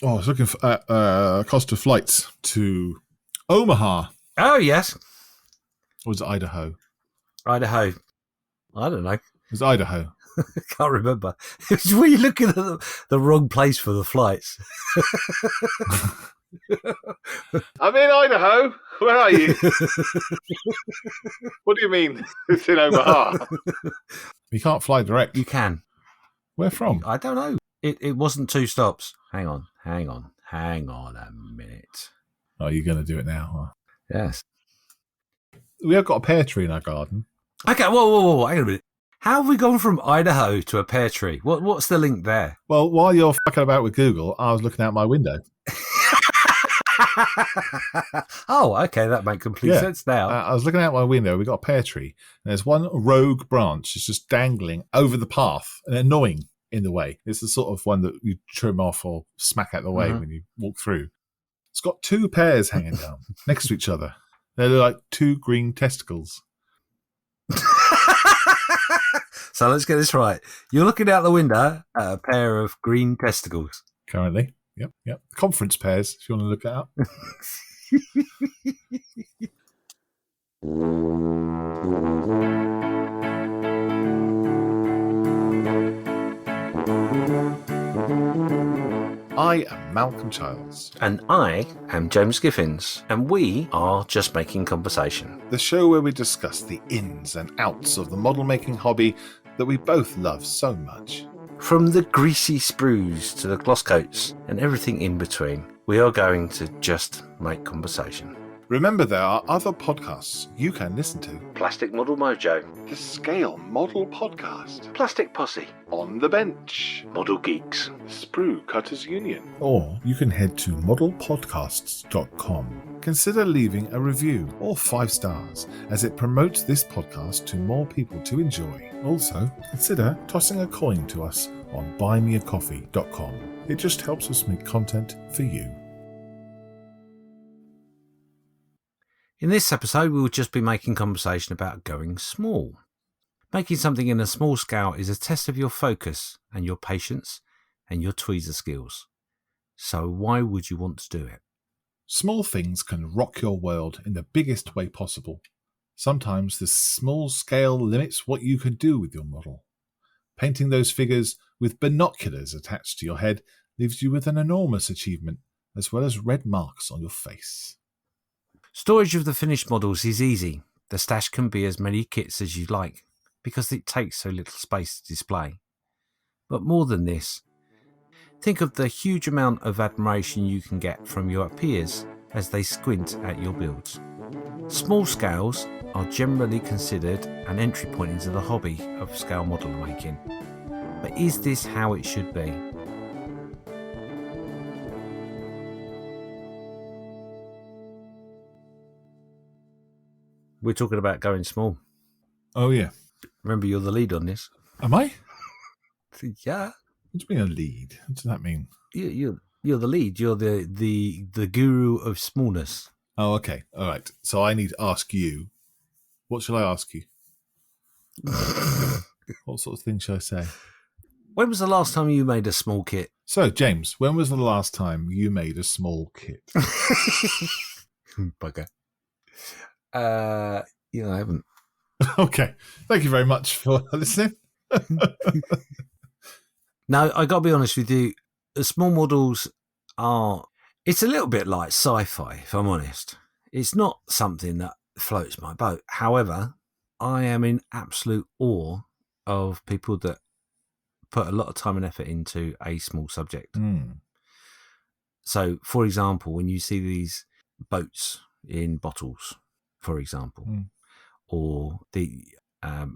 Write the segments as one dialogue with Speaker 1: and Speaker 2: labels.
Speaker 1: Oh, I was looking for cost of flights to Omaha.
Speaker 2: Oh, yes.
Speaker 1: Or was it Idaho?
Speaker 2: Idaho. I don't know.
Speaker 1: It was Idaho.
Speaker 2: I can't remember. Were you looking at the wrong place for the flights?
Speaker 1: I'm in Idaho. Where are you? What do you mean? It's in Omaha. You can't fly direct.
Speaker 2: You can.
Speaker 1: Where from?
Speaker 2: I don't know. It wasn't 2 stops. Hang on a minute.
Speaker 1: Oh, you're going to do it now, huh?
Speaker 2: Yes.
Speaker 1: We have got a pear tree in our garden.
Speaker 2: Okay, whoa, hang on a minute. How have we gone from Idaho to a pear tree? What's the link there?
Speaker 1: Well, while you're fucking about with Google, I was looking out my window.
Speaker 2: Oh, okay, that makes complete sense now.
Speaker 1: I was looking out my window. We got a pear tree, and there's one rogue branch that's just dangling over the path and annoying in the way. It's the sort of one that you trim off or smack out the way when you walk through. It's got 2 pears hanging down next to each other. They're like 2 green testicles.
Speaker 2: So let's get this right. You're looking out the window at a pair of green testicles.
Speaker 1: Currently. Yep. Conference pears, if you want to look that up. I am Malcolm Childs.
Speaker 2: And I am James Giffins. And we are Just Making Conversation.
Speaker 1: The show where we discuss the ins and outs of the model making hobby that we both love so much.
Speaker 2: From the greasy sprues to the gloss coats and everything in between, we are going to just make conversation.
Speaker 1: Remember, there are other podcasts you can listen to.
Speaker 2: Plastic Model Mojo,
Speaker 1: The Scale Model Podcast,
Speaker 2: Plastic Posse,
Speaker 1: On the Bench,
Speaker 2: Model Geeks,
Speaker 1: Sprue Cutters Union. Or you can head to modelpodcasts.com. Consider leaving a review or 5 stars, as it promotes this podcast to more people to enjoy. Also, consider tossing a coin to us on buymeacoffee.com. It just helps us make content for you.
Speaker 2: In this episode, we will just be making conversation about going small. Making something in a small scale is a test of your focus and your patience and your tweezer skills. So why would you want to do it?
Speaker 1: Small things can rock your world in the biggest way possible. Sometimes the small scale limits what you can do with your model. Painting those figures with binoculars attached to your head leaves you with an enormous achievement, as well as red marks on your face.
Speaker 2: Storage of the finished models is easy. The stash can be as many kits as you like, because it takes so little space to display. But more than this, think of the huge amount of admiration you can get from your peers as they squint at your builds. Small scales are generally considered an entry point into the hobby of scale model making. But is this how it should be? We're talking about going small.
Speaker 1: Oh, yeah.
Speaker 2: Remember, you're the lead on this.
Speaker 1: Am I?
Speaker 2: Yeah.
Speaker 1: What do you mean a lead? What does that mean?
Speaker 2: You're the lead. You're the guru of smallness.
Speaker 1: Oh, okay. All right. So I need to ask you. What shall I ask you? What sort of thing shall I say?
Speaker 2: When was the last time you made a small kit?
Speaker 1: So, James, when was the last time you made a small kit?
Speaker 2: Bugger. I haven't.
Speaker 1: Okay. Thank you very much for listening.
Speaker 2: Now, I got to be honest with you. The small models are... It's a little bit like sci-fi, if I'm honest. It's not something that floats my boat. However, I am in absolute awe of people that put a lot of time and effort into a small subject. So, for example, when you see these boats in bottles, for example, or the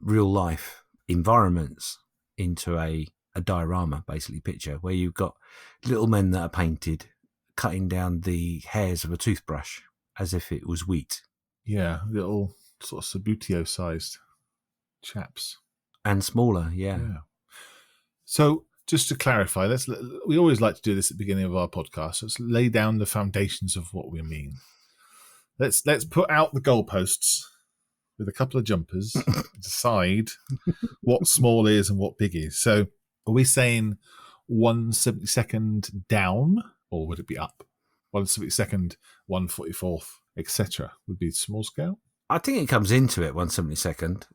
Speaker 2: real life environments into a diorama, basically picture, where you've got little men that are painted cutting down the hairs of a toothbrush as if it was wheat. Yeah,
Speaker 1: little sort of Sabutio-sized chaps.
Speaker 2: And smaller, yeah.
Speaker 1: So, just to clarify, we always like to do this at the beginning of our podcast. Let's lay down the foundations of what we mean. Let's put out the goalposts with a couple of jumpers, decide what small is and what big is. So, are we saying 1/72 down or would it be up? 1/72nd, 1/44th, etc. would be small scale.
Speaker 2: I think it comes into it 1/72nd,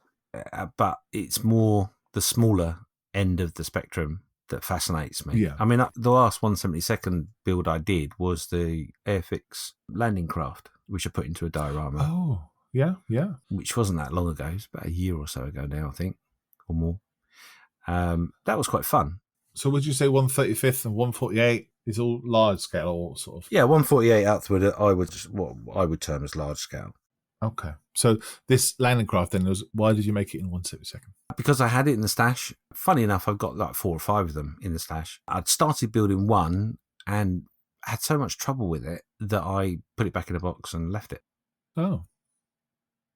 Speaker 2: but it's more the smaller end of the spectrum that fascinates me.
Speaker 1: Yeah.
Speaker 2: I mean, the last 1/72nd build I did was the Airfix landing craft, which I put into a diorama.
Speaker 1: Oh, yeah.
Speaker 2: Which wasn't that long ago. It was about a year or so ago now, I think, or more. That was quite fun.
Speaker 1: So would you say 1/35th and 1/48 is all large scale or sort of?
Speaker 2: Yeah, 1/48 outward, what I would term as large scale.
Speaker 1: Okay. So this landing craft then why did you make it in 1/72nd?
Speaker 2: Because I had it in the stash. Funny enough, I've got like 4 or 5 of them in the stash. I'd started building one and had so much trouble with it that I put it back in a box and left it.
Speaker 1: Oh.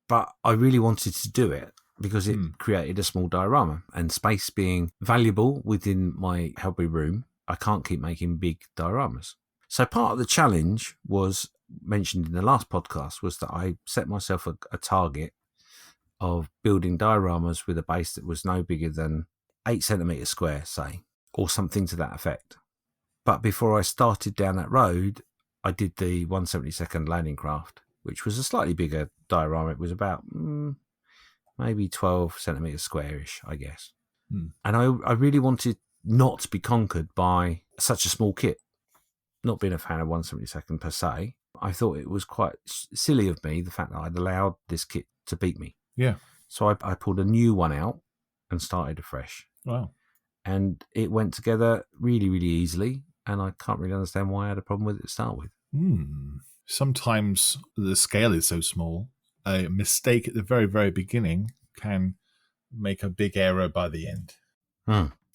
Speaker 2: But I really wanted to do it because it created a small diorama, and space being valuable within my hobby room, I can't keep making big dioramas. So part of the challenge was mentioned in the last podcast was that I set myself a target of building dioramas with a base that was no bigger than 8 centimetres square, say, or something to that effect. But before I started down that road, I did the 1/72nd landing craft, which was a slightly bigger diorama. It was about maybe 12 centimetres square-ish, I guess. And I really wanted not to be conquered by such a small kit. Not being a fan of 1/72nd per se, I thought it was quite silly of me, the fact that I'd allowed this kit to beat me.
Speaker 1: Yeah.
Speaker 2: So I pulled a new one out and started afresh.
Speaker 1: Wow.
Speaker 2: And it went together really, really easily. And I can't really understand why I had a problem with it to start with.
Speaker 1: Sometimes the scale is so small, a mistake at the very, very beginning can make a big error by the end.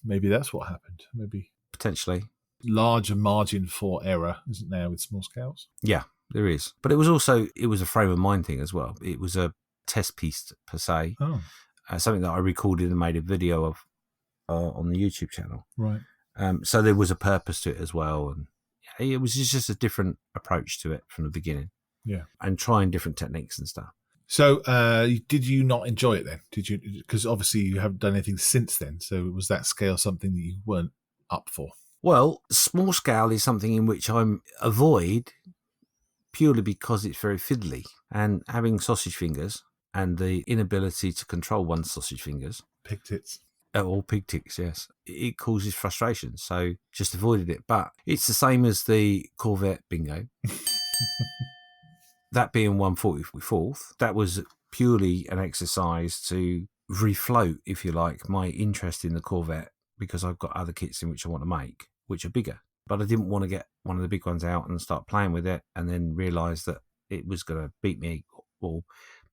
Speaker 1: Maybe that's what happened. Maybe
Speaker 2: potentially
Speaker 1: larger margin for error isn't there with small scales.
Speaker 2: Yeah, there is. But it was a frame of mind thing as well. It was a test piece per se. Something that I recorded and made a video of on the YouTube channel.
Speaker 1: Right.
Speaker 2: So there was a purpose to it as well, and it was just a different approach to it from the beginning.
Speaker 1: Yeah.
Speaker 2: And trying different techniques and stuff.
Speaker 1: So did you not enjoy it then? Did you? Because obviously you haven't done anything since then. So was that scale something that you weren't up for?
Speaker 2: Well, small scale is something in which I avoid purely because it's very fiddly. And having sausage fingers and the inability to control one's sausage fingers.
Speaker 1: Pig tits.
Speaker 2: Or pig ticks, yes. It causes frustration. So just avoided it. But it's the same as the Corvette bingo. That being 1/44th, that was purely an exercise to refloat, if you like, my interest in the Corvette, because I've got other kits in which I want to make, which are bigger. But I didn't want to get one of the big ones out and start playing with it and then realise that it was going to beat me or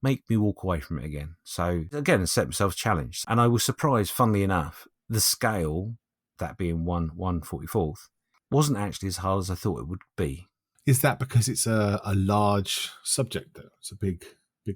Speaker 2: make me walk away from it again. So again, I set myself a challenge. And I was surprised, funnily enough, the scale, that being 1/44th, wasn't actually as hard as I thought it would be.
Speaker 1: Is that because it's a large subject, though? It's a big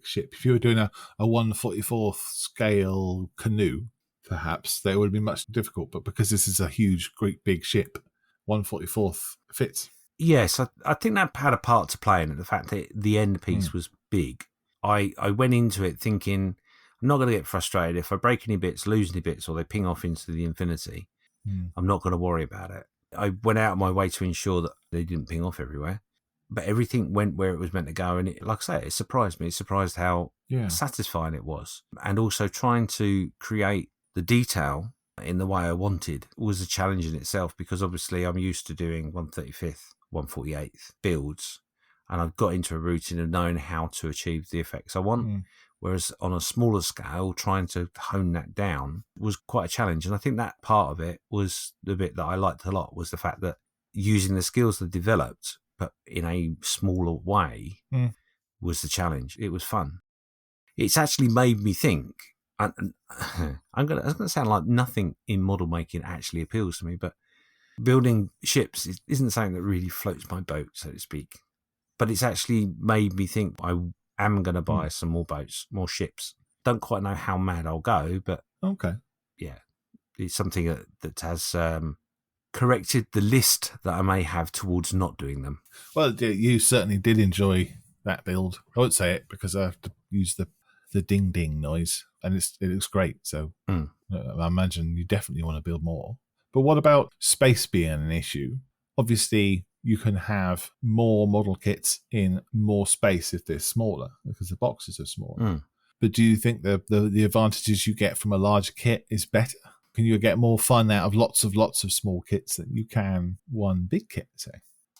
Speaker 1: ship. If you were doing a 1/44th scale canoe, perhaps that would be much difficult. But because this is a huge, great big ship, 1/44th fits.
Speaker 2: Yes, I think that had a part to play in it, the fact that the end piece was big. I went into it thinking, I'm not going to get frustrated. If I break any bits, lose any bits, or they ping off into the infinity, I'm not going to worry about it. I went out of my way to ensure that they didn't ping off everywhere. But everything went where it was meant to go. And like I say, it surprised me. It surprised how satisfying it was. And also trying to create the detail in the way I wanted was a challenge in itself, because obviously I'm used to doing 1/35th, 1/48th builds. And I've got into a routine of knowing how to achieve the effects I want. Whereas on a smaller scale, trying to hone that down was quite a challenge. And I think that part of it was the bit that I liked a lot, was the fact that using the skills that developed, but in a smaller way, was the challenge. It was fun. It's actually made me think, and I'm going to sound like nothing in model making actually appeals to me, but building ships isn't something that really floats my boat, so to speak. But it's actually made me think I am going to buy some more boats, more ships. Don't quite know how mad I'll go, but yeah, it's something that has corrected the list that I may have towards not doing them. Well,
Speaker 1: you certainly did enjoy that build. I won't say it because I have to use the ding ding noise, and it looks great. So I imagine you definitely want to build more. But what about space being an issue? Obviously, you can have more model kits in more space if they're smaller, because the boxes are smaller.
Speaker 2: Mm.
Speaker 1: But do you think the advantages you get from a larger kit is better? Can you get more fun out of lots of small kits than you can one big kit, say?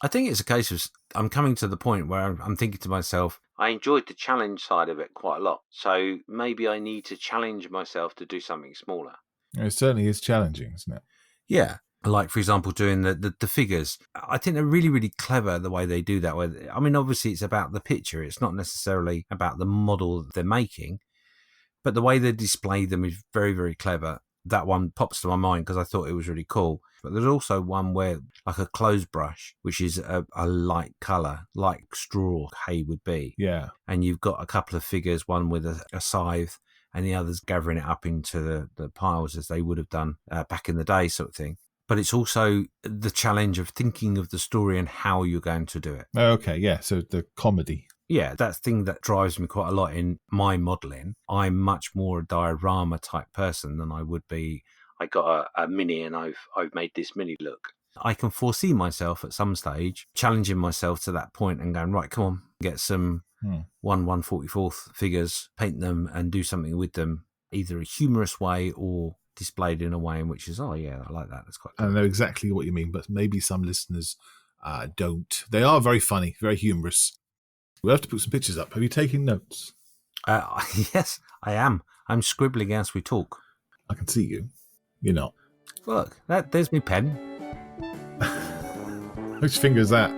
Speaker 2: I think it's a case of I'm coming to the point where I'm thinking to myself, I enjoyed the challenge side of it quite a lot. So maybe I need to challenge myself to do something smaller.
Speaker 1: It certainly is challenging, isn't it?
Speaker 2: Yeah. Like, for example, doing the figures. I think they're really, really clever the way they do that. I mean, obviously, it's about the picture. It's not necessarily about the model that they're making. But the way they display them is very, very clever. That one pops to my mind because I thought it was really cool. But there's also one where, like a clothes brush, which is a light colour, like straw hay would be.
Speaker 1: Yeah.
Speaker 2: And you've got a couple of figures, one with a scythe and the others gathering it up into the piles as they would have done back in the day, sort of thing. But it's also the challenge of thinking of the story and how you're going to do it.
Speaker 1: Okay, yeah, so the comedy.
Speaker 2: Yeah, that thing that drives me quite a lot in my modelling. I'm much more a diorama type person than I would be. I got a mini and I've made this mini look. I can foresee myself at some stage challenging myself to that point and going, right, come on, get some 1/144th figures, paint them and do something with them, either a humorous way or displayed in a way in which is, oh yeah, I like that. That's quite cool.
Speaker 1: I know exactly what you mean, but maybe some listeners don't. They are very funny, very humorous. We'll have to put some pictures up. Have you taken notes?
Speaker 2: Yes, I am. I'm scribbling as we talk.
Speaker 1: I can see you. You're not.
Speaker 2: Look, there's my pen.
Speaker 1: Which finger's that?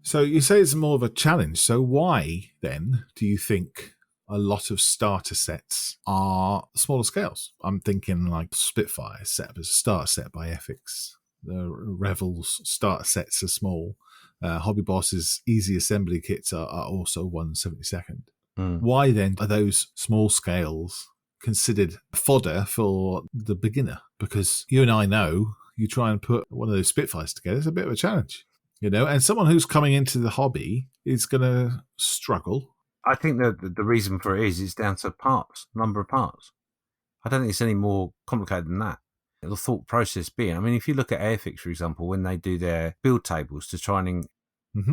Speaker 1: So you say it's more of a challenge. So why, then, do you think a lot of starter sets are smaller scales? I'm thinking like Spitfire set up as a starter set by FX. The Revel's starter sets are small. Hobby Boss's easy assembly kits are also 1/72nd. Why, then, are those small scales considered fodder for the beginner? Because you and I know you try and put one of those Spitfires together, it's a bit of a challenge. You know, and someone who's coming into the hobby is going to struggle.
Speaker 2: I think the reason for it is down to parts, number of parts. I don't think it's any more complicated than that. The thought process being, I mean, if you look at Airfix, for example, when they do their build tables to try and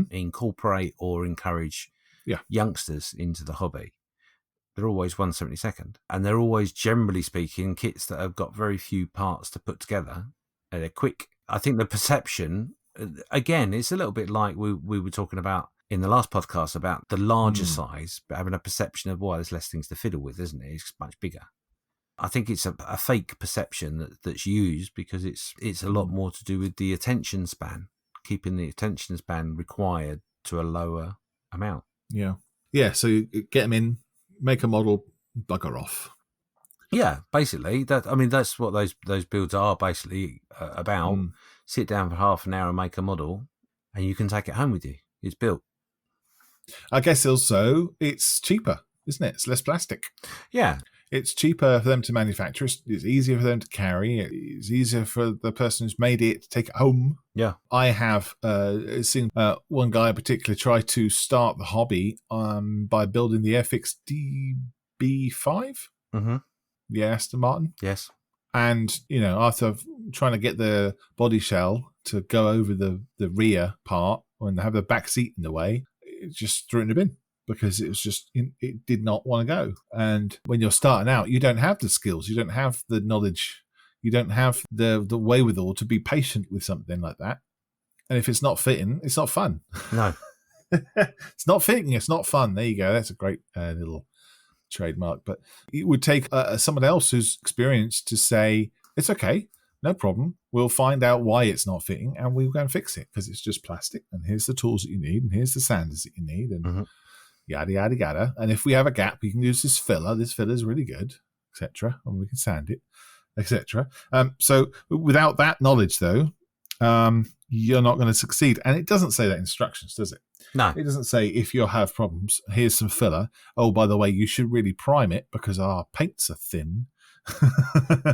Speaker 2: incorporate or encourage youngsters into the hobby, they're always 1/72nd. And they're always, generally speaking, kits that have got very few parts to put together. And they're quick. I think the perception, again, it's a little bit like we were talking about in the last podcast about the larger size, but having a perception of, there's less things to fiddle with, isn't it? It's much bigger. I think it's a fake perception that's used because it's a lot more to do with the attention span, keeping the attention span required to a lower amount.
Speaker 1: Yeah. Yeah, so you get them in, make a model, bugger off.
Speaker 2: Yeah, basically. That's what those builds are basically about. Sit down for half an hour and make a model, and you can take it home with you. It's built.
Speaker 1: I guess also it's cheaper, isn't it? It's less plastic.
Speaker 2: Yeah.
Speaker 1: It's cheaper for them to manufacture. It's easier for them to carry. It's easier for the person who's made it to take it home.
Speaker 2: Yeah.
Speaker 1: I have seen one guy in particular try to start the hobby by building the Airfix DB5.
Speaker 2: Mm-hmm.
Speaker 1: The Aston Martin.
Speaker 2: Yes.
Speaker 1: And, after trying to get the body shell to go over the rear part and have the back seat in the way, it just threw it in the bin because it was just, it did not want to go. And when you're starting out, you don't have the skills, you don't have the knowledge, you don't have the wherewithal to be patient with something like that. And if it's not fitting, it's not fun.
Speaker 2: No.
Speaker 1: It's not fitting, it's not fun. There you go. That's a great little trademark. But it would take someone else who's experienced to say, it's okay, no problem. We'll find out why it's not fitting and we'll go and fix it because it's just plastic. And here's the tools that you need. And here's the sanders that you need. And yada, yada, yada. And if we have a gap, we can use this filler. This filler is really good, etc. And we can sand it, etc. So without that knowledge, though, you're not going to succeed. And it doesn't say that in instructions, does it?
Speaker 2: No.
Speaker 1: It doesn't say if you have problems, here's some filler. Oh, by the way, you should really prime it because our paints are thin.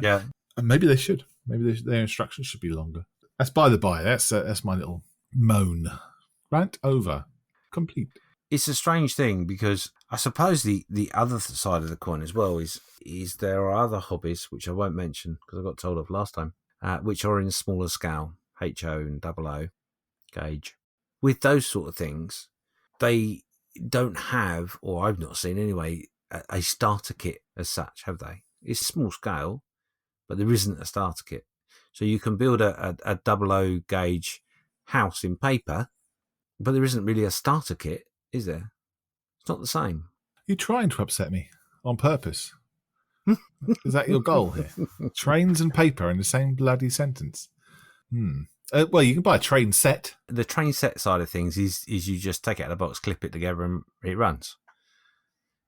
Speaker 2: Yeah.
Speaker 1: And maybe they should. Maybe their instructions should be longer. That's by the by. That's my little moan. Rant over. Complete.
Speaker 2: It's a strange thing because I suppose the other side of the coin as well is there are other hobbies, which I won't mention because I got told of last time, which are in smaller scale, HO and double O gauge. With those sort of things, they don't have, or I've not seen anyway, a starter kit as such, have they? It's small scale, but there isn't a starter kit. So you can build a double O gauge house in paper, but there isn't really a starter kit, is there? It's not the same.
Speaker 1: You're trying to upset me on purpose. Is that your goal here? Trains and paper in the same bloody sentence. Well, you can buy a train set.
Speaker 2: The train set side of things is you just take it out of the box, clip it together, and it runs.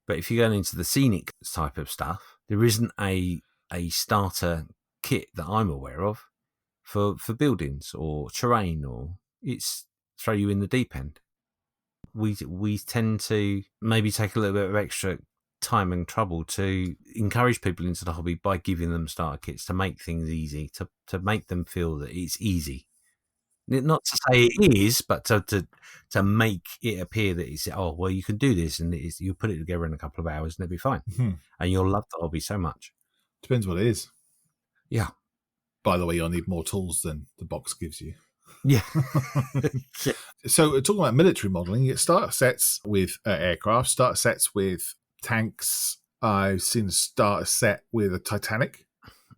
Speaker 2: But if you're going into the scenic type of stuff, there isn't a starter kit that I'm aware of for buildings or terrain, or it's throw you in the deep end. We tend to maybe take a little bit of extra time and trouble to encourage people into the hobby by giving them starter kits to make things easy, to make them feel that it's easy. Not to say it is, but to make it appear that it's, oh, well, you can do this and you put it together in a couple of hours and it'll be fine. And you'll love the hobby so much.
Speaker 1: Depends what it is.
Speaker 2: Yeah.
Speaker 1: By the way, you'll need more tools than the box gives you.
Speaker 2: Yeah.
Speaker 1: So talking about military modelling, you get starter sets with aircraft, starter sets with tanks. I've seen a starter set with a Titanic.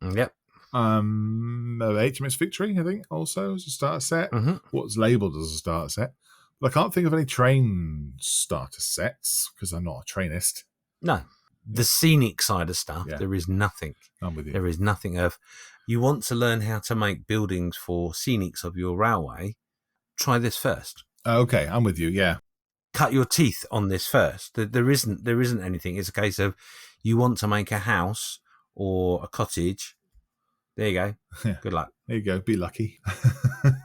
Speaker 2: Yep.
Speaker 1: HMS Victory, I think, also as a starter set. What's labelled as a starter set. But I can't think of any train starter sets because I'm not a trainist.
Speaker 2: No. The scenic side of stuff, there is nothing.
Speaker 1: I'm with you.
Speaker 2: There is nothing of, you want to learn how to make buildings for scenics of your railway, try this first.
Speaker 1: Okay, I'm with you, yeah.
Speaker 2: Cut your teeth on this first. There isn't anything. It's a case of you want to make a house or a cottage. There you go.
Speaker 1: Yeah.
Speaker 2: Good luck.
Speaker 1: There you go. Be lucky.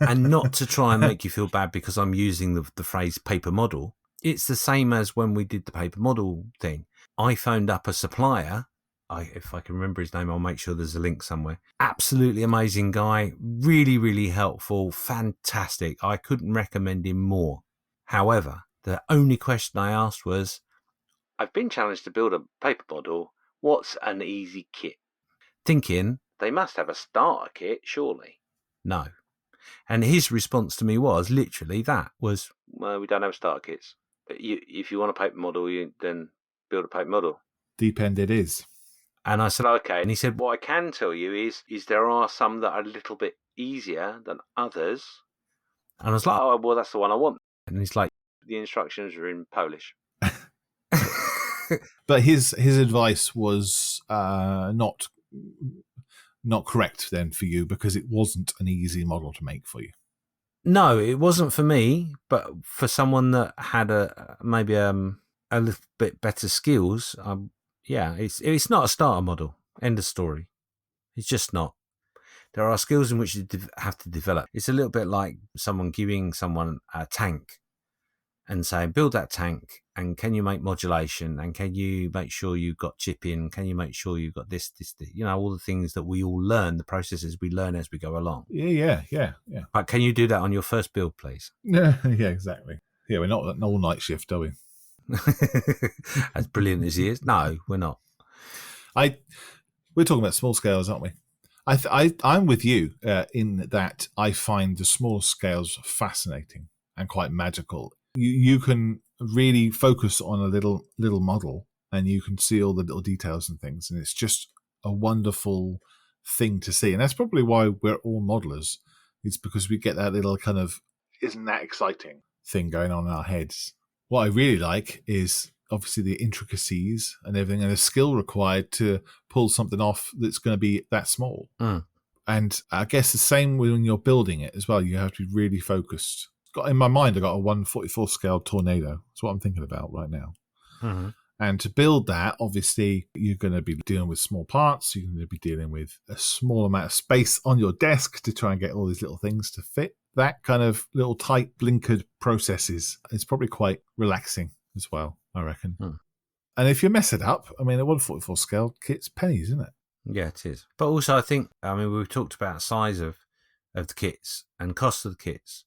Speaker 2: And not to try and make you feel bad because I'm using the phrase paper model. It's the same as when we did the paper model thing. I phoned up a supplier. If I can remember his name, I'll make sure there's a link somewhere. Absolutely amazing guy. Really, really helpful. Fantastic. I couldn't recommend him more. However, the only question I asked was, I've been challenged to build a paper model. What's an easy kit? Thinking, they must have a starter kit, surely. No. And his response to me was literally that, was, well, we don't have starter kits. If you want a paper model, then build a paper model.
Speaker 1: Deep end it is.
Speaker 2: And I said, okay. And he said, what I can tell you is there are some that are a little bit easier than others. And I was like, oh, well, that's the one I want. And he's like, the instructions are in Polish.
Speaker 1: But his advice was not correct then for you because it wasn't an easy model to make for you.
Speaker 2: No, it wasn't for me, but for someone that had maybe a little bit better skills, it's not a starter model. End of story. It's just not. There are skills in which you have to develop. It's a little bit like someone giving someone a tank and saying, build that tank, and can you make modulation, and can you make sure you've got chipping, can you make sure you've got this, all the things that we all learn, the processes we learn as we go along.
Speaker 1: Yeah.
Speaker 2: But can you do that on your first build, please?
Speaker 1: Yeah, exactly. Yeah, we're not an all-night shift, are we?
Speaker 2: As brilliant as he is. No, we're not.
Speaker 1: We're talking about small scales, aren't we? I'm with you in that I find the small scales fascinating and quite magical. You can really focus on a little model and you can see all the little details and things, and it's just a wonderful thing to see. And that's probably why we're all modelers. It's because we get that little kind of, isn't that exciting thing going on in our heads. What I really like is obviously the intricacies and everything and the skill required to pull something off that's going to be that small. And I guess the same when you're building it as well. You have to be really focused. In my mind, I got a 1/44 scale tornado. That's what I'm thinking about right now. And to build that, obviously, you're going to be dealing with small parts. You're going to be dealing with a small amount of space on your desk to try and get all these little things to fit. That kind of little tight blinkered processes is probably quite relaxing as well, I reckon. And if you mess it up, I mean, a 1/44 scale kit's pennies, isn't it?
Speaker 2: Yeah, it is. But also, I think, we've talked about size of the kits and cost of the kits.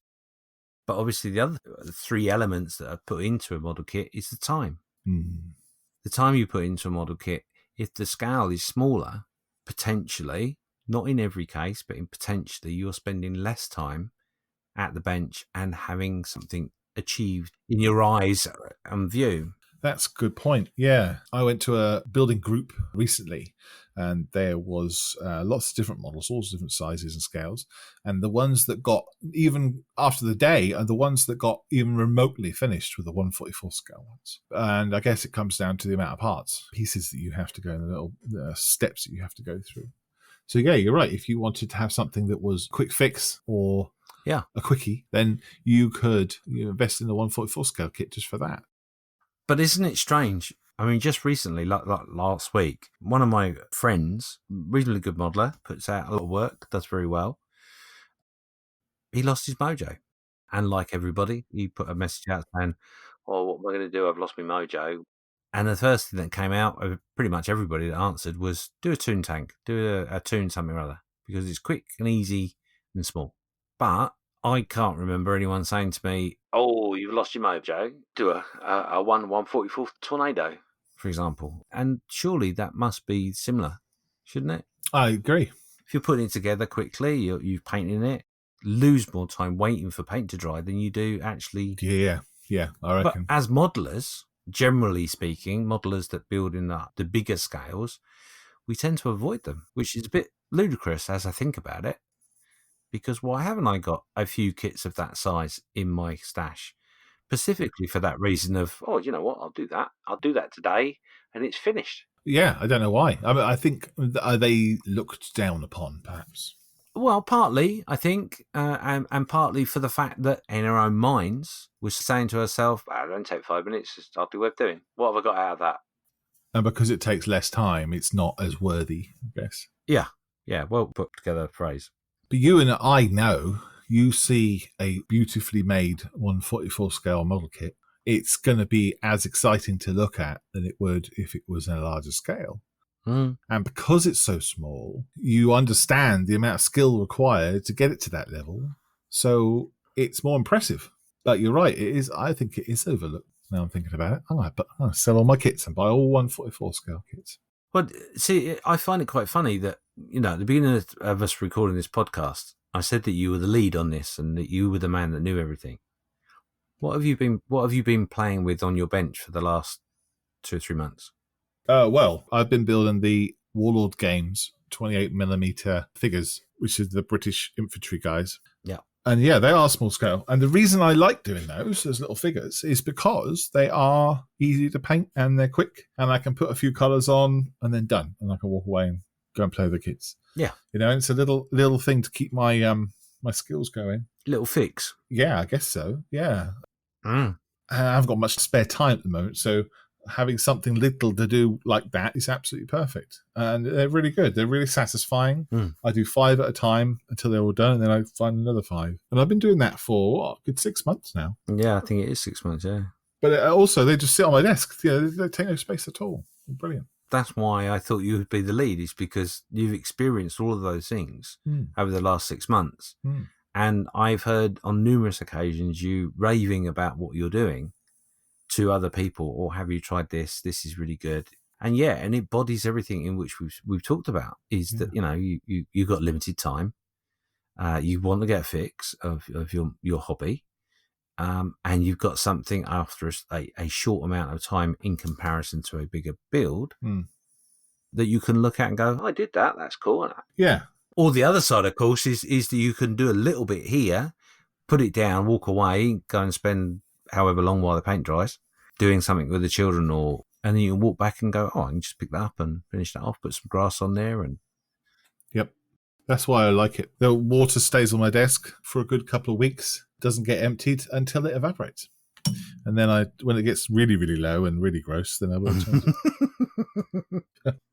Speaker 2: But obviously the other three elements that are put into a model kit is the time. The time you put into a model kit, if the scale is smaller, potentially, not in every case, but in potentially, you're spending less time at the bench and having something achieved in your eyes and view.
Speaker 1: That's a good point. Yeah. I went to a building group recently, and there was lots of different models, all different sizes and scales. And the ones that got, even after the day, are the ones that got even remotely finished with the 144 scale ones. And I guess it comes down to the amount of parts, pieces that you have to go, and the little steps that you have to go through. So yeah, you're right. If you wanted to have something that was quick fix or a quickie, then you could invest in the 144 scale kit just for that.
Speaker 2: But isn't it strange? I mean, just recently, like last week, one of my friends, reasonably good modeler, puts out a lot of work, does very well. He lost his mojo. And like everybody, he put a message out saying, "Oh, what am I going to do? I've lost my mojo." And the first thing that came out of pretty much everybody that answered was, do a toon tank, do a toon something or other, because it's quick and easy and small. But I can't remember anyone saying to me, "Oh, you've lost your mojo. Do a 1/144 tornado," for example. And surely that must be similar, shouldn't it?
Speaker 1: I agree.
Speaker 2: If you're putting it together quickly, you're painting it, lose more time waiting for paint to dry than you do actually.
Speaker 1: Yeah, I reckon.
Speaker 2: But as modelers, generally speaking, modelers that build in the bigger scales, we tend to avoid them, which is a bit ludicrous as I think about it. Because why haven't I got a few kits of that size in my stash? Specifically for that reason of, oh, you know what, I'll do that. I'll do that today and it's finished.
Speaker 1: Yeah, I don't know why. I mean, I think, are they looked down upon, perhaps?
Speaker 2: Well, partly, I think, and partly for the fact that in our own minds, we're saying to ourselves, well, it only take 5 minutes, it's hardly worth doing. What have I got out of that?
Speaker 1: And because it takes less time, it's not as worthy, I guess.
Speaker 2: Yeah, well put together phrase.
Speaker 1: But you and I know, you see a beautifully made 144 scale model kit, it's going to be as exciting to look at than it would if it was in a larger scale.
Speaker 2: Mm.
Speaker 1: And because it's so small, you understand the amount of skill required to get it to that level. So it's more impressive. But you're right, it is. I think it is overlooked. Now I'm thinking about it. I'm going to sell all my kits and buy all 144 scale kits.
Speaker 2: Well, see, I find it quite funny that, at the beginning of us recording this podcast, I said that you were the lead on this and that you were the man that knew everything. What have you been playing with on your bench for the last 2 or 3 months?
Speaker 1: Well, I've been building the Warlord Games 28mm figures, which is the British infantry guys.
Speaker 2: Yeah.
Speaker 1: And yeah, they are small scale. And the reason I like doing those little figures is because they are easy to paint and they're quick, and I can put a few colours on and then done. And I can walk away and go and play with the kids.
Speaker 2: Yeah.
Speaker 1: It's a little thing to keep my my skills going.
Speaker 2: Little fix.
Speaker 1: Yeah, I guess so. Yeah.
Speaker 2: Mm.
Speaker 1: I haven't got much spare time at the moment, so having something little to do like that is absolutely perfect. And they're really good. They're really satisfying.
Speaker 2: Mm.
Speaker 1: I do 5 at a time until they're all done, and then I find another 5. And I've been doing that for a good 6 months now.
Speaker 2: Yeah, I think it is 6 months, yeah.
Speaker 1: But also, they just sit on my desk. They take no space at all. Brilliant.
Speaker 2: That's why I thought you would be the lead, is because you've experienced all of those things over the last 6 months.
Speaker 1: Mm.
Speaker 2: And I've heard on numerous occasions you raving about what you're doing to other people, or have you tried this? This is really good. And yeah, and it bodies everything in which we've talked about, is that, you've got limited time. You want to get a fix of your hobby. And you've got something after a short amount of time in comparison to a bigger build that you can look at and go, I did that. That's cool.
Speaker 1: Yeah.
Speaker 2: Or the other side, of course, is that you can do a little bit here, put it down, walk away, go and spend however long while the paint dries, doing something with the children, and then you can walk back and go, I can just pick that up and finish that off, put some grass on there. And
Speaker 1: yep. That's why I like it. The water stays on my desk for a good couple of weeks, doesn't get emptied until it evaporates. And then when it gets really, really low and really gross, then I will change it.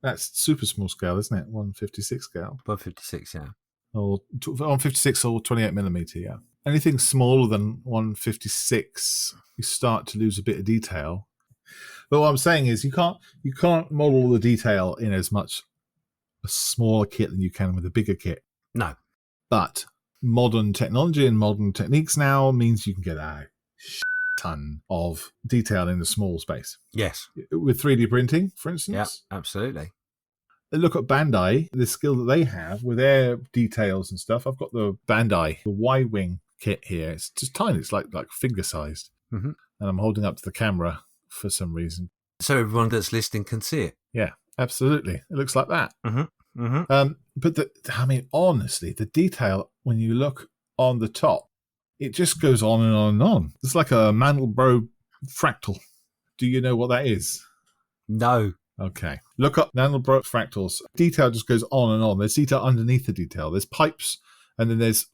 Speaker 1: That's super small scale, isn't it? 156 scale.
Speaker 2: 156, yeah.
Speaker 1: Or 156 or 28mm, yeah. Anything smaller than 156, you start to lose a bit of detail. But what I'm saying is you can't model the detail in as much a smaller kit than you can with a bigger kit.
Speaker 2: No.
Speaker 1: But Modern technology and modern techniques now means you can get a ton of detail in a small space.
Speaker 2: Yes.
Speaker 1: With 3D printing, for
Speaker 2: Yeah,
Speaker 1: instance.
Speaker 2: absolutely.
Speaker 1: Look at Bandai, the skill that they have with their details and stuff. I've got the Bandai, the Y-Wing kit here. It's just tiny. It's like finger-sized.
Speaker 2: Mm-hmm.
Speaker 1: And I'm holding up to the camera for some reason.
Speaker 2: So everyone that's listening can see it.
Speaker 1: Yeah, absolutely. It looks like that.
Speaker 2: Mm-hmm. Mm-hmm.
Speaker 1: But honestly, the detail, when you look on the top, it just goes on and on and on. It's like a Mandelbrot fractal. Do you know what that is?
Speaker 2: No.
Speaker 1: Okay. Look up Mandelbrot fractals. Detail just goes on and on. There's detail underneath the detail. There's pipes, and then there's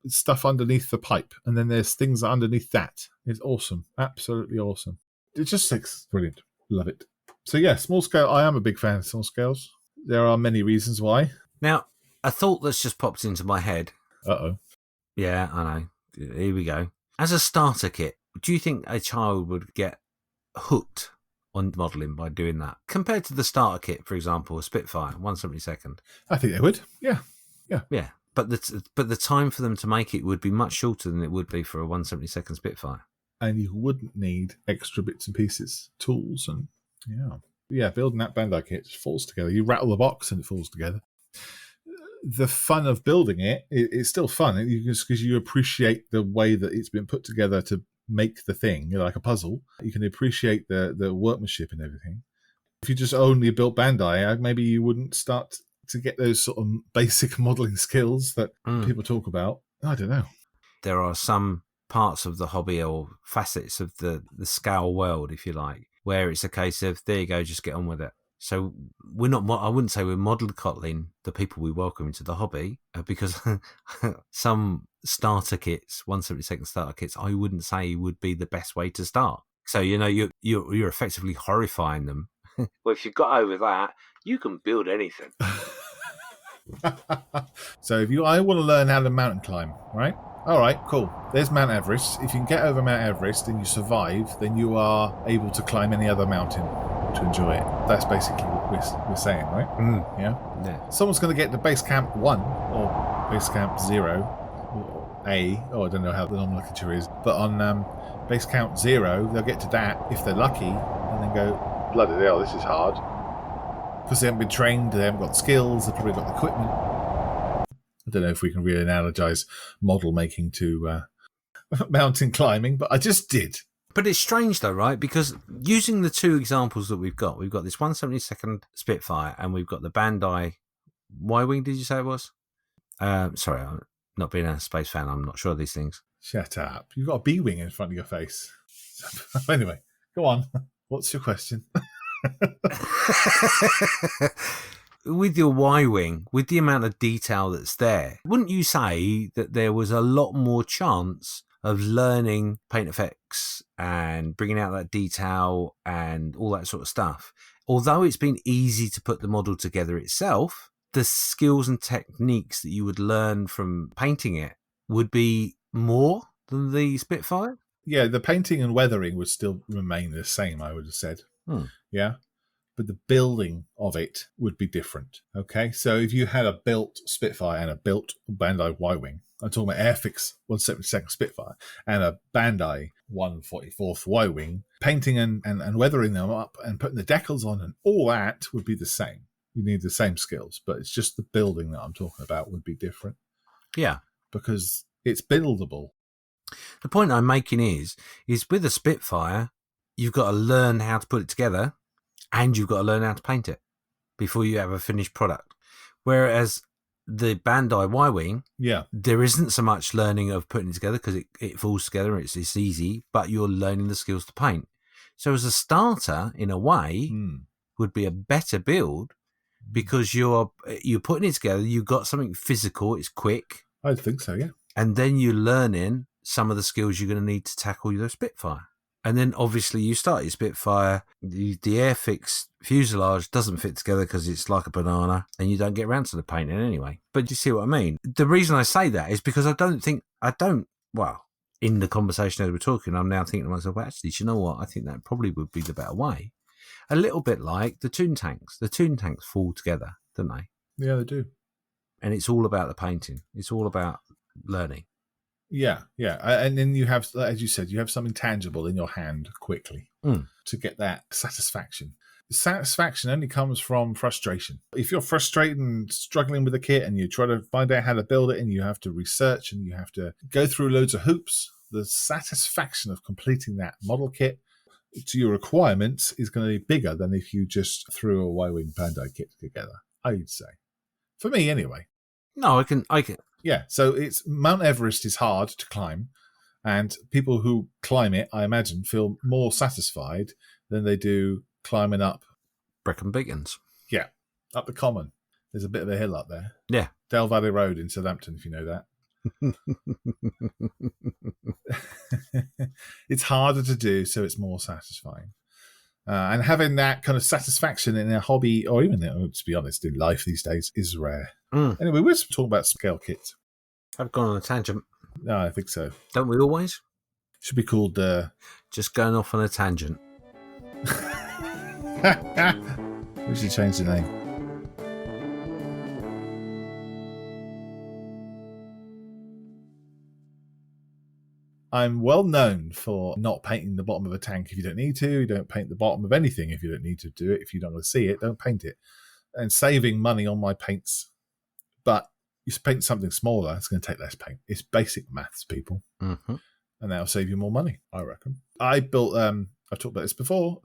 Speaker 1: stuff underneath the pipe, and then there's things underneath that. It's awesome. Absolutely awesome. It just looks brilliant. Love it. So yeah, small scale. I am a big fan of small scales. There are many reasons why.
Speaker 2: Now, a thought that's just popped into my head.
Speaker 1: Uh-oh.
Speaker 2: Yeah, I know. Here we go. As a starter kit, do you think a child would get hooked on modelling by doing that? Compared to the starter kit, for example, a Spitfire, 1/72.
Speaker 1: I think they would. Yeah.
Speaker 2: Yeah. But the time for them to make it would be much shorter than it would be for a 1/72 Spitfire.
Speaker 1: And you wouldn't need extra bits and pieces, tools, and yeah, building that Bandai kit just falls together. You rattle the box and it falls together. The fun of building it's still fun because you appreciate the way that it's been put together to make the thing. Like a puzzle. You can appreciate the workmanship and everything. If you just only built Bandai, maybe you wouldn't start to get those sort of basic modelling skills that people talk about. I don't know.
Speaker 2: There are some parts of the hobby or facets of the scale world, if you like, where it's a case of, there you go, just get on with it. So we're not, I wouldn't say we're modelling the people we welcome into the hobby, because some starter kits, 1/72 starter kits, I wouldn't say would be the best way to start. So, you're effectively horrifying them. Well, if you've got over that, you can build anything.
Speaker 1: So I want to learn how to mountain climb, right? All right, cool. There's Mount Everest. If you can get over Mount Everest and you survive, then you are able to climb any other mountain to enjoy it. That's basically what we're saying, right? Yeah. Someone's going to get to base camp 1 or base camp 0 or A, or I don't know how the nomenclature is, but on base camp 0, they'll get to that if they're lucky, and then go, bloody hell, this is hard. Because they haven't been trained, they haven't got skills, they've probably got the equipment. I don't know if we can really analogize model making to mountain climbing, but I just did.
Speaker 2: But it's strange though, right? Because using the two examples that we've got this 1/72 Spitfire and we've got the Bandai Y-Wing, did you say it was? Sorry, I'm not being a space fan, I'm not sure of these things.
Speaker 1: Shut up. You've got a B-Wing in front of your face. Anyway, go on. What's your question?
Speaker 2: With your Y-Wing, with the amount of detail that's there, wouldn't you say that there was a lot more chance of learning paint effects and bringing out that detail and all that sort of stuff? Although it's been easy to put the model together itself, the skills and techniques that you would learn from painting it would be more than the Spitfire?
Speaker 1: Yeah, the painting and weathering would still remain the same, I would have said. Yeah. But the building of it would be different. Okay, so if you had a built Spitfire and a built Bandai Y-Wing, I'm talking about Airfix 1/72 Spitfire and a Bandai 1/44 Y-Wing, painting and weathering them up and putting the decals on and all that would be the same. You need the same skills, but it's just the building that I'm talking about would be different.
Speaker 2: Yeah.
Speaker 1: Because it's buildable.
Speaker 2: The point I'm making is with a Spitfire, you've got to learn how to put it together, and you've got to learn how to paint it before you have a finished product. Whereas the Bandai Y-Wing, there isn't so much learning of putting it together because it falls together, it's easy, but you're learning the skills to paint. So as a starter, in a way, would be a better build because you're putting it together, you've got something physical, it's quick.
Speaker 1: I think so, yeah.
Speaker 2: And then you're learning some of the skills you're going to need to tackle your Spitfire. And then obviously you start your Spitfire, the Airfix fuselage doesn't fit together because it's like a banana and you don't get around to the painting anyway. But you see what I mean? The reason I say that is because in the conversation as we're talking, I'm now thinking to myself, well, actually, do you know what? I think that probably would be the better way. A little bit like the Toon Tanks. The Toon Tanks fall together, don't they?
Speaker 1: Yeah, they do.
Speaker 2: And it's all about the painting. It's all about learning.
Speaker 1: Yeah. And then you have, as you said, you have something tangible in your hand quickly to get that satisfaction. Satisfaction only comes from frustration. If you're frustrated and struggling with a kit and you try to find out how to build it and you have to research and you have to go through loads of hoops, the satisfaction of completing that model kit to your requirements is going to be bigger than if you just threw a Y-Wing Bandai kit together, I'd say. For me, anyway.
Speaker 2: No, I can.
Speaker 1: Yeah, so it's Mount Everest is hard to climb, and people who climb it, I imagine, feel more satisfied than they do climbing up
Speaker 2: Brecon Beacons.
Speaker 1: Yeah, up the Common. There's a bit of a hill up there.
Speaker 2: Yeah.
Speaker 1: Dale Valley Road in Southampton, if you know that. It's harder to do, so it's more satisfying. And having that kind of satisfaction in a hobby, or even, to be honest, in life these days, is rare. Anyway, we're talking about scale kits.
Speaker 2: I've gone on a tangent.
Speaker 1: No, I think so.
Speaker 2: Don't we always?
Speaker 1: Should be called...
Speaker 2: Just going off on a tangent.
Speaker 1: We should change the name. I'm well known for not painting the bottom of a tank if you don't need to. You don't paint the bottom of anything if you don't need to do it. If you don't want to see it, don't paint it. And saving money on my paints. But you paint something smaller, it's going to take less paint. It's basic maths, people.
Speaker 2: Mm-hmm.
Speaker 1: And that'll save you more money, I reckon. I built, I've talked about this before,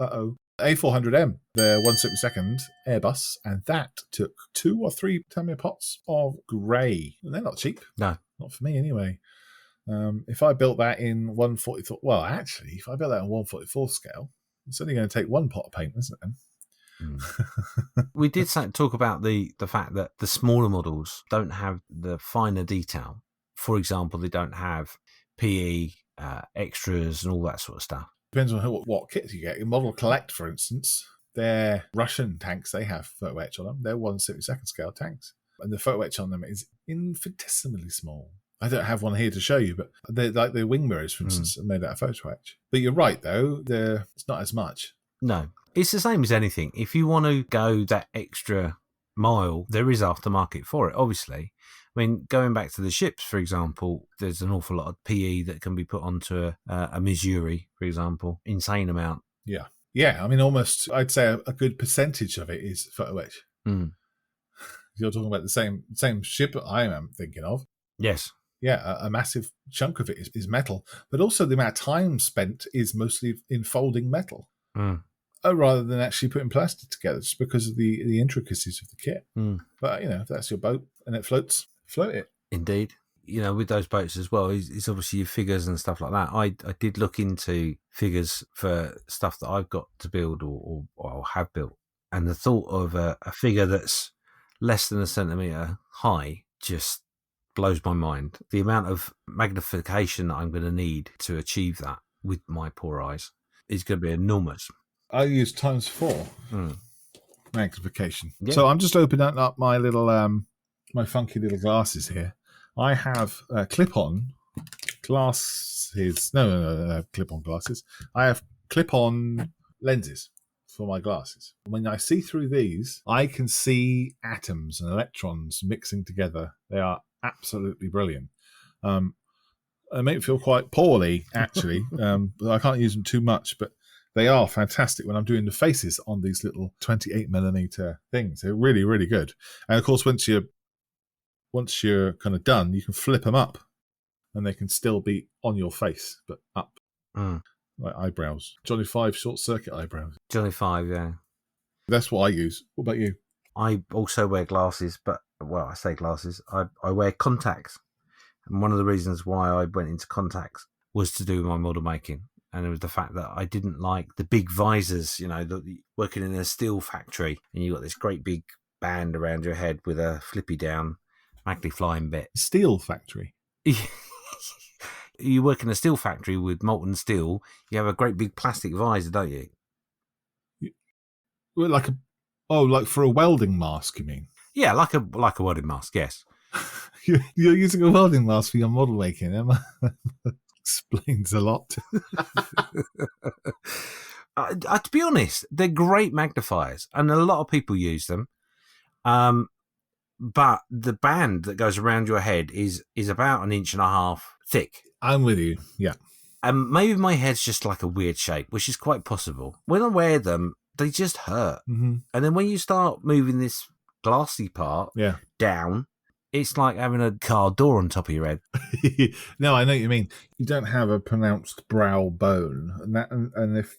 Speaker 1: A400M, the 1/72 Airbus, and that took 2 or 3 Tamiya pots of grey. And they're not cheap.
Speaker 2: No.
Speaker 1: Not for me, anyway. If I built that in 1/44, well, actually, if I built that in 1/44 scale, it's only going to take 1 pot of paint, isn't it?
Speaker 2: We did talk about the fact that the smaller models don't have the finer detail. For example, they don't have PE, extras, and all that sort of stuff.
Speaker 1: Depends on what kit you get. In Model Collect, for instance, they're Russian tanks. They have photo etch on them. They're 1/72 scale tanks. And the photo etch on them is infinitesimally small. I don't have one here to show you, but they're like the wing mirrors, for instance, are made out of photo etch. But you're right, though. It's not as much.
Speaker 2: No. It's the same as anything. If you want to go that extra mile, there is aftermarket for it, obviously. I mean, going back to the ships, for example, there's an awful lot of PE that can be put onto a Missouri, for example. Insane amount.
Speaker 1: Yeah. Yeah, I mean, almost, I'd say a good percentage of it is photo etch. You're talking about the same ship I am thinking of.
Speaker 2: Yes.
Speaker 1: Yeah, a massive chunk of it is metal, but also the amount of time spent is mostly in folding metal. Rather than actually putting plastic together, just because of the intricacies of the kit. But, if that's your boat and it floats, float it.
Speaker 2: Indeed. With those boats as well, it's obviously your figures and stuff like that. I did look into figures for stuff that I've got to build or have built. And the thought of a figure that's less than a centimetre high just blows my mind. The amount of magnification that I'm going to need to achieve that with my poor eyes is going to be enormous.
Speaker 1: I use ×4 magnification.
Speaker 2: Yeah.
Speaker 1: So I'm just opening up my little, my funky little glasses here. I have clip-on glasses. No, clip-on glasses. I have clip-on lenses for my glasses. When I see through these, I can see atoms and electrons mixing together. They are absolutely brilliant. They make me feel quite poorly, actually. I can't use them too much, but they are fantastic when I'm doing the faces on these little 28mm things. They're really, really good. And of course, once you're kind of done, you can flip them up and they can still be on your face, but up. Like eyebrows. Johnny 5 short circuit eyebrows.
Speaker 2: Johnny 5, yeah.
Speaker 1: That's what I use. What about you?
Speaker 2: I also wear glasses, but, well, I say glasses. I wear contacts. And one of the reasons why I went into contacts was to do with my model making. And it was the fact that I didn't like the big visors, working in a steel factory, and you got this great big band around your head with a flippy down magnifying bit.
Speaker 1: Steel factory?
Speaker 2: You work in a steel factory with molten steel, you have a great big plastic visor, don't you?
Speaker 1: Well, like for a welding mask, you mean?
Speaker 2: Yeah, like a welding mask, yes.
Speaker 1: You're using a welding mask for your model making, Emma. Explains a lot.
Speaker 2: To be honest, they're great magnifiers, and a lot of people use them. But the band that goes around your head is about 1.5 inches thick.
Speaker 1: I'm with you. Yeah.
Speaker 2: And maybe my head's just like a weird shape, which is quite possible. When I wear them, they just hurt.
Speaker 1: Mm-hmm.
Speaker 2: And then when you start moving this glassy part
Speaker 1: Yeah.
Speaker 2: down, it's like having a car door on top of your head.
Speaker 1: No, I know what you mean. You don't have a pronounced brow bone, and if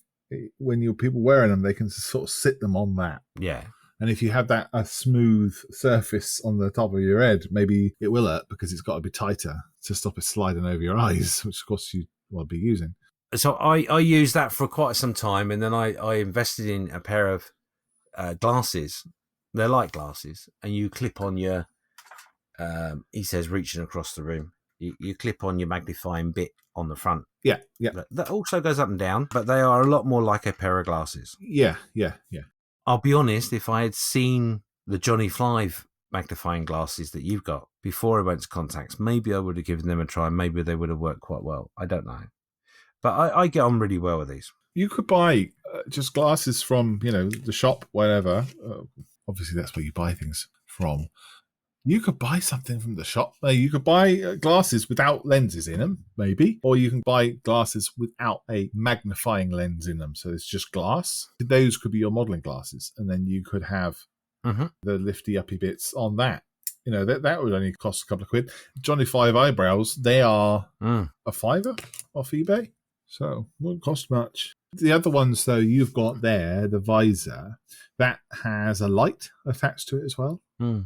Speaker 1: when you're people wearing them, they can sort of sit them on that.
Speaker 2: Yeah.
Speaker 1: And if you have a smooth surface on the top of your head, maybe it will hurt because it's got to be tighter to stop it sliding over your eyes, which of course you will be using.
Speaker 2: So I used that for quite some time, and then I invested in a pair of glasses. They're like glasses, and you clip on your, he says, reaching across the room, you clip on your magnifying bit on the front.
Speaker 1: Yeah.
Speaker 2: That also goes up and down, but they are a lot more like a pair of glasses.
Speaker 1: Yeah.
Speaker 2: I'll be honest, if I had seen the Johnny Five magnifying glasses that you've got before I went to Contacts, maybe I would have given them a try. Maybe they would have worked quite well. I don't know. But I get on really well with these.
Speaker 1: You could buy just glasses from, the shop, whatever. Obviously, that's where you buy things from. You could buy something from the shop. You could buy glasses without lenses in them, maybe. Or you can buy glasses without a magnifying lens in them. So it's just glass. Those could be your modelling glasses. And then you could have the lifty uppy bits on that. That would only cost a couple of quid. Johnny Five eyebrows, they are a £5 off eBay. So it won't cost much. The other ones, though, you've got there, the visor, that has a light attached to it as well.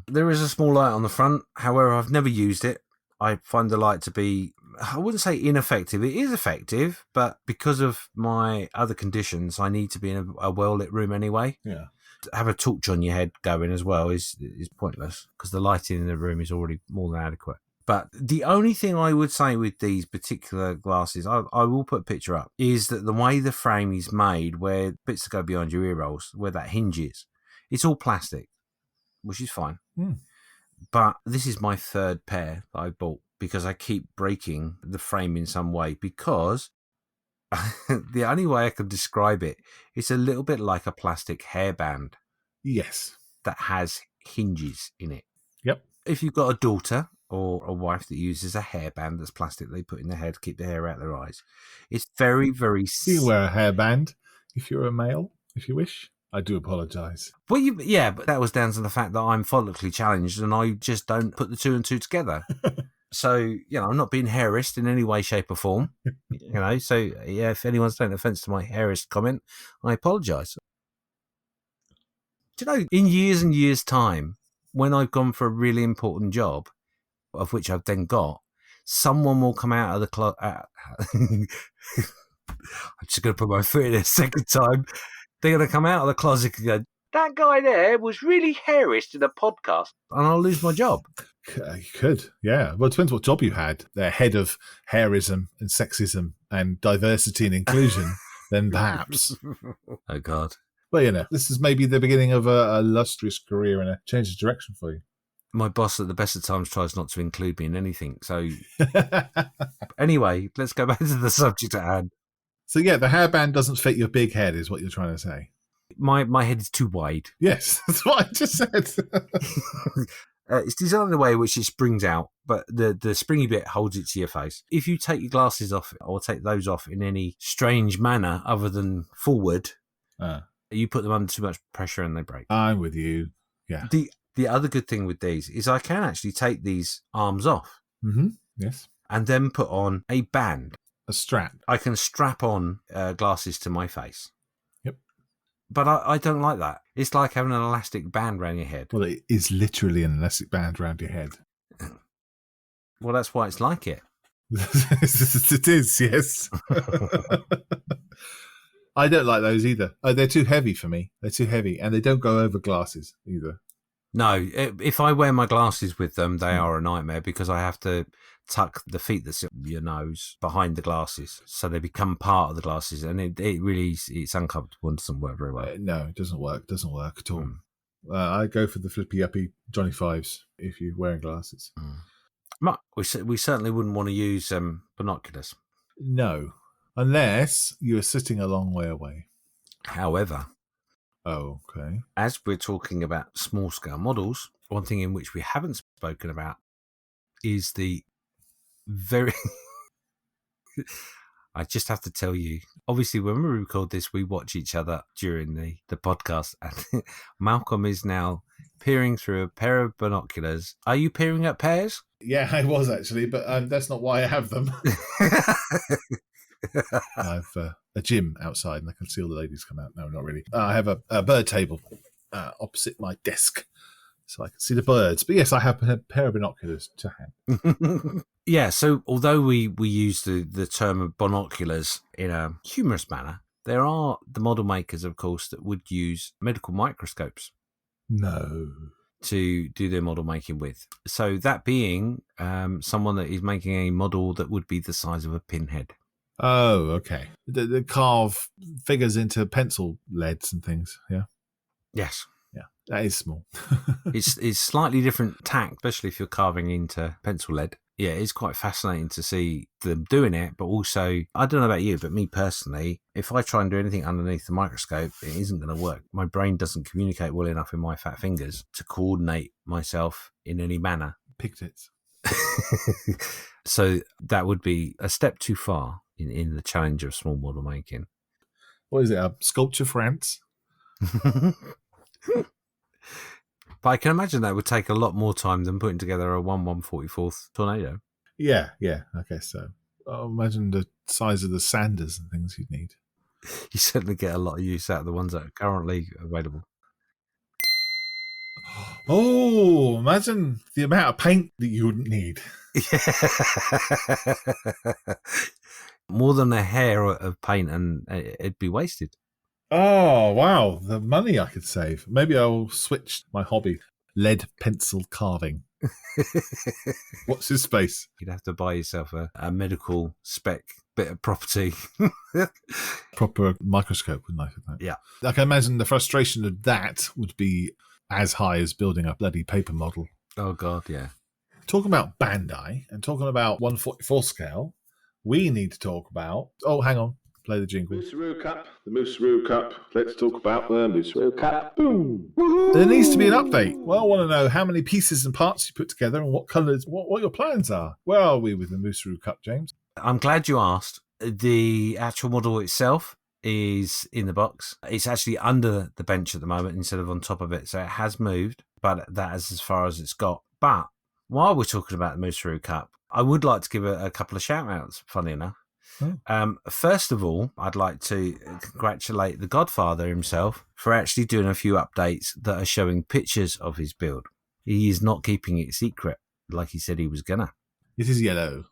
Speaker 2: There is a small light on the front. However, I've never used it. I find the light to be, I wouldn't say ineffective. It is effective, but because of my other conditions, I need to be in a well-lit room anyway.
Speaker 1: Yeah.
Speaker 2: To have a torch on your head going as well is pointless because the lighting in the room is already more than adequate. But the only thing I would say with these particular glasses, I will put a picture up, is that the way the frame is made, where bits that go behind your ear rolls, where that hinges, it's all plastic, which is fine. But this is my third pair that I bought because I keep breaking the frame in some way because the only way I can describe it, it's a little bit like a plastic hairband.
Speaker 1: Yes.
Speaker 2: That has hinges in it.
Speaker 1: Yep.
Speaker 2: If you've got a daughter or a wife that uses a hairband that's plastic they put in their head to keep the hair out of their eyes, it's very, very...
Speaker 1: You can wear a hairband if you're a male, if you wish. I do apologise.
Speaker 2: Well, but that was down to the fact that I'm follically challenged and I just don't put the two and two together. So, I'm not being hairist in any way, shape or form. So, yeah, if anyone's taking offence to my hairist comment, I apologise. Do you know, in years and years' time, when I've gone for a really important job, of which I've then got, someone will come out of the closet. I'm just going to put my foot in a second time. They're going to come out of the closet and go, that guy there was really hairist in a podcast, and I'll lose my job.
Speaker 1: You could, yeah. Well, it depends what job you had. They're head of hairism and sexism and diversity and inclusion, then perhaps.
Speaker 2: Oh, God.
Speaker 1: But, this is maybe the beginning of a illustrious career and a change of direction for you.
Speaker 2: My boss at the best of times tries not to include me in anything. So anyway, let's go back to the subject at hand.
Speaker 1: So, yeah, the hairband doesn't fit your big head is what you're trying to say.
Speaker 2: My head is too wide.
Speaker 1: Yes, that's what I just said.
Speaker 2: It's designed in a way which it springs out, but the springy bit holds it to your face. If you take your glasses off or take those off in any strange manner other than forward, you put them under too much pressure and they break.
Speaker 1: I'm with you, yeah.
Speaker 2: The other good thing with these is I can actually take these arms off.
Speaker 1: Mm-hmm. Yes.
Speaker 2: And then put on a band.
Speaker 1: A strap.
Speaker 2: I can strap on glasses to my face.
Speaker 1: Yep.
Speaker 2: But I don't like that. It's like having an elastic band around your head.
Speaker 1: Well, it is literally an elastic band around your head.
Speaker 2: Well, that's why it's like it.
Speaker 1: It is, yes. I don't like those either. Oh, they're too heavy for me. They're too heavy. And they don't go over glasses either.
Speaker 2: No, if I wear my glasses with them, they are a nightmare because I have to tuck the feet that's at your nose behind the glasses. So they become part of the glasses. And it really, it's uncomfortable and doesn't work very well.
Speaker 1: No, it doesn't work. It doesn't work at all. I go for the flippy uppy Johnny Fives if you're wearing glasses.
Speaker 2: We certainly wouldn't want to use binoculars.
Speaker 1: No, unless you're sitting a long way away.
Speaker 2: However,
Speaker 1: okay.
Speaker 2: As we're talking about small-scale models, One thing in which we haven't spoken about is the very... I just have to tell you, obviously, when we record this, we watch each other during the podcast. And Malcolm is now peering through a pair of binoculars. Are you peering at pairs?
Speaker 1: Yeah, I was actually, but that's not why I have them. I have a gym outside and I can see all the ladies come out. No, not really. I have a bird table opposite my desk so I can see the birds. But yes, I have a pair of binoculars to hand.
Speaker 2: Yeah, so although we use the term of binoculars in a humorous manner, there are the model makers, of course, that would use medical microscopes.
Speaker 1: No.
Speaker 2: To do their model making with. So that being someone that is making a model that would be the size of a pinhead.
Speaker 1: Oh, okay. They carve figures into pencil leads and things, yeah?
Speaker 2: Yes.
Speaker 1: Yeah, that is small.
Speaker 2: It's slightly different tack, especially if you're carving into pencil lead. Yeah, it's quite fascinating to see them doing it, but also, I don't know about you, but me personally, if I try and do anything underneath the microscope, it isn't going to work. My brain doesn't communicate well enough in my fat fingers to coordinate myself in any manner.
Speaker 1: Pigtits.
Speaker 2: So that would be a step too far in the challenge of small model making.
Speaker 1: What is it, a sculpture for ants?
Speaker 2: But I can imagine that would take a lot more time than putting together a 1/144th tornado.
Speaker 1: Yeah, I guess so. Imagine the size of the sanders and things you'd need.
Speaker 2: You certainly get a lot of use out of the ones that are currently available.
Speaker 1: Oh, imagine the amount of paint that you wouldn't need.
Speaker 2: More than a hair of paint and it'd be wasted.
Speaker 1: Oh, wow. The money I could save. Maybe I'll switch my hobby. Lead pencil carving. What's his space?
Speaker 2: You'd have to buy yourself a medical spec bit of property.
Speaker 1: Proper microscope, wouldn't I?
Speaker 2: Yeah.
Speaker 1: I can imagine the frustration of that would be as high as building a bloody paper model.
Speaker 2: Oh, God, yeah.
Speaker 1: Talking about Bandai and talking about 1/44 scale, we need to talk about... Oh, hang on. Play the jingle.
Speaker 3: Mooseroo Cup, the Mooseroo Cup. Let's talk about the Mooseroo Cup. Boom!
Speaker 1: There needs to be an update. Well, I want to know how many pieces and parts you put together and what colours, what your plans are. Where are we with the Mooseroo Cup, James?
Speaker 2: I'm glad you asked. The actual model itself is in the box. It's actually under the bench at the moment instead of on top of it. So it has moved, but that is as far as it's got. But while we're talking about the Mooseroo Cup, I would like to give a couple of shout outs, funny enough. First of all, I'd like to congratulate the Godfather himself for actually doing a few updates that are showing pictures of his build. He is not keeping it secret like he said he was gonna.
Speaker 1: It is yellow.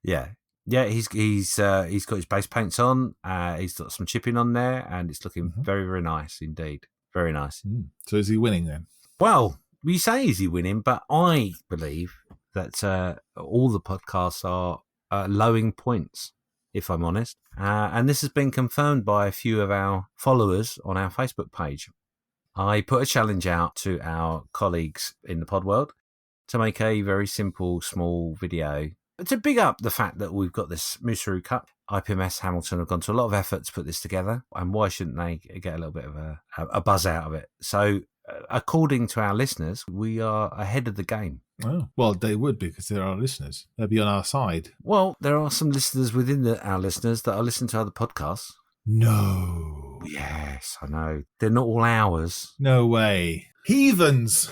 Speaker 2: Yeah. He's got his base paints on. He's got some chipping on there, and it's looking very, very nice indeed. Very nice.
Speaker 1: So is he winning then?
Speaker 2: Well, we say is he winning, but I believe that all the podcasts are lowing points, if I'm honest. And this has been confirmed by a few of our followers on our Facebook page. I put a challenge out to our colleagues in the pod world to make a very simple, small video to big up the fact that we've got this Mooseroo Cup. IPMS Hamilton have gone to a lot of effort to put this together, and why shouldn't they get a little bit of a buzz out of it? So, according to our listeners, we are ahead of the game.
Speaker 1: Oh, well, they would be because they're our listeners. They'll be on our side.
Speaker 2: Well, there are some listeners within our listeners that are listening to other podcasts.
Speaker 1: No.
Speaker 2: Yes, I know. They're not all ours.
Speaker 1: No way. Heathens.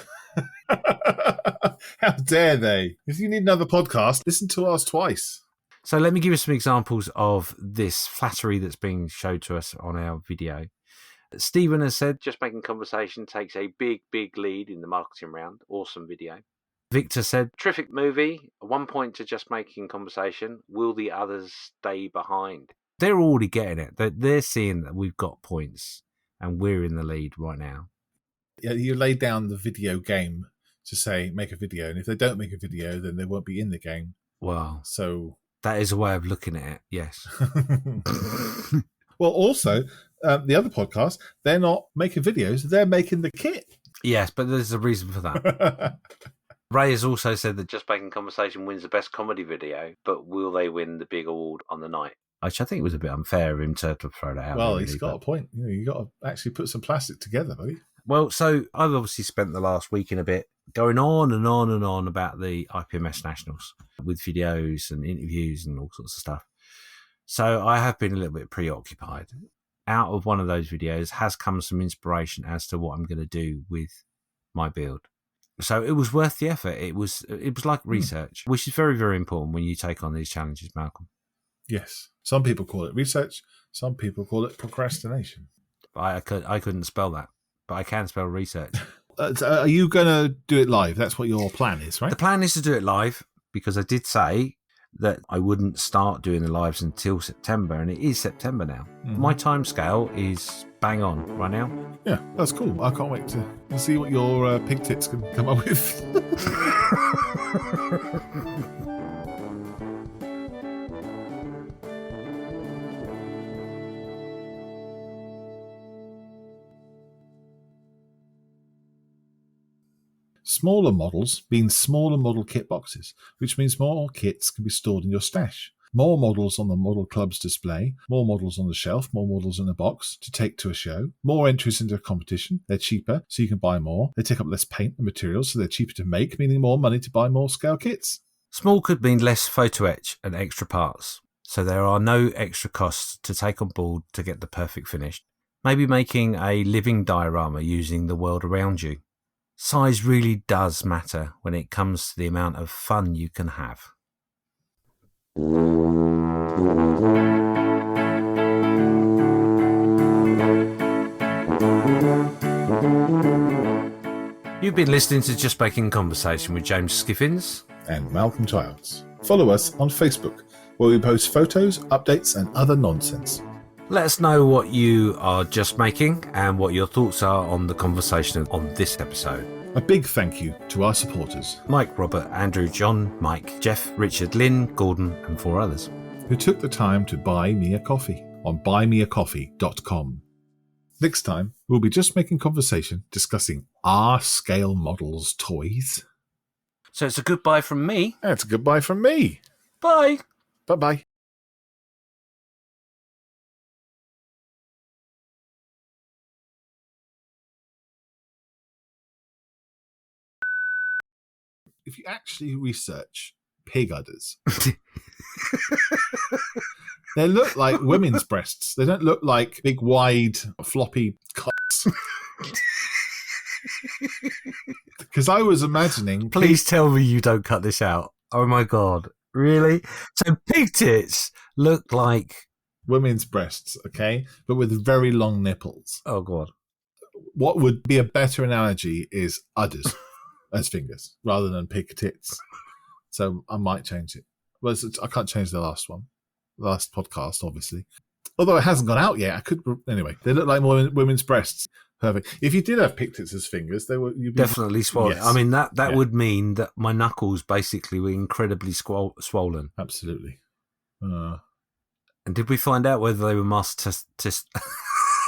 Speaker 1: How dare they? If you need another podcast, listen to ours twice.
Speaker 2: So let me give you some examples of this flattery that's being showed to us on our video. Stephen has said, just making conversation takes a big, big lead in the marketing round. Awesome video. Victor said, terrific movie. 1 point to just making conversation. Will the others stay behind? They're already getting it. They're seeing that we've got points and we're in the lead right now.
Speaker 1: Yeah, you lay down the video game to say, make a video. And if they don't make a video, then they won't be in the game.
Speaker 2: Wow.
Speaker 1: So
Speaker 2: that is a way of looking at it, yes.
Speaker 1: Well, also, the other podcast, they're not making videos, they're making the kit.
Speaker 2: Yes, but there's a reason for that. Ray has also said that Just Making Conversation wins the best comedy video, but will they win the big award on the night? Which I think was a bit unfair of him to throw that out.
Speaker 1: Well, he's got a point. You got to actually put some plastic together, buddy.
Speaker 2: Well, so I've obviously spent the last week and a bit going on and on and on about the IPMS Nationals with videos and interviews and all sorts of stuff. So I have been a little bit preoccupied. Out of one of those videos has come some inspiration as to what I'm going to do with my build. So it was worth the effort. It was like research, which is very, very important when you take on these challenges, Malcolm.
Speaker 1: Yes. Some people call it research. Some people call it procrastination.
Speaker 2: I couldn't spell that, but I can spell research.
Speaker 1: Are you going to do it live? That's what your plan is, right?
Speaker 2: The plan is to do it live because I did say that I wouldn't start doing the lives until September, and it is September now. Mm-hmm. My time scale is bang on right now.
Speaker 1: Yeah, that's cool. I can't wait to see what your pig tits can come up with. Smaller models mean smaller model kit boxes, which means more kits can be stored in your stash. More models on the Model Club's display, more models on the shelf, more models in a box to take to a show, more entries into a competition. They're cheaper, so you can buy more. They take up less paint and materials, so they're cheaper to make, meaning more money to buy more scale kits.
Speaker 2: Small could mean less photo etch and extra parts, so there are no extra costs to take on board to get the perfect finish. Maybe making a living diorama using the world around you. Size really does matter when it comes to the amount of fun you can have. You've been listening to Just Making Conversation with James Skiffins
Speaker 1: and Malcolm Childs. Follow us on Facebook, where we post photos, updates and other nonsense.
Speaker 2: Let us know what you are just making and what your thoughts are on the conversation on this episode.
Speaker 1: A big thank you to our supporters.
Speaker 2: Mike, Robert, Andrew, John, Mike, Jeff, Richard, Lynn, Gordon and 4 others.
Speaker 1: Who took the time to buy me a coffee on buymeacoffee.com. Next time, we'll be just making conversation discussing our scale models toys.
Speaker 2: So it's a goodbye from me.
Speaker 1: It's a goodbye from me.
Speaker 2: Bye.
Speaker 1: Bye-bye. If you actually research pig udders, they look like women's breasts. They don't look like big, wide, floppy cocks. Because I was imagining...
Speaker 2: Please tell me you don't cut this out. Oh my God. Really? So pig tits look like...
Speaker 1: women's breasts, okay? But with very long nipples.
Speaker 2: Oh God.
Speaker 1: What would be a better analogy is udders. As fingers, rather than pig tits. So I might change it. Well, I can't change the last one. The last podcast, obviously. Although it hasn't gone out yet. I could... Anyway, they look like more women's breasts. Perfect. If you did have pig tits as fingers, they would...
Speaker 2: Definitely swollen.
Speaker 1: Yes.
Speaker 2: I mean, that would mean that my knuckles basically were incredibly swollen.
Speaker 1: Absolutely.
Speaker 2: And did we find out whether they were master test?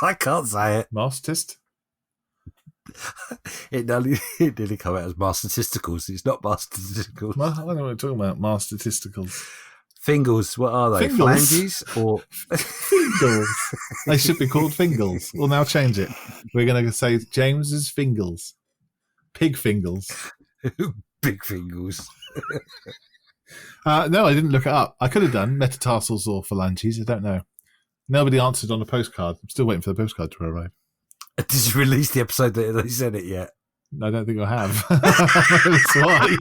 Speaker 2: I can't say it.
Speaker 1: Master test?
Speaker 2: It nearly come out as master testicles. It's not master testicles.
Speaker 1: I don't know what we're talking about. Master testicles.
Speaker 2: Fingals. What are they?
Speaker 1: Fingals?
Speaker 2: Phalanges or
Speaker 1: fingals? They should be called fingals. We'll now change it. We're going to say James's fingals. Pig fingals.
Speaker 2: Big fingals.
Speaker 1: No, I didn't look it up. I could have done metatarsals or phalanges. I don't know. Nobody answered on a postcard. I'm still waiting for the postcard to arrive.
Speaker 2: Did you release the episode that they said it yet?
Speaker 1: I don't think I have. That's why.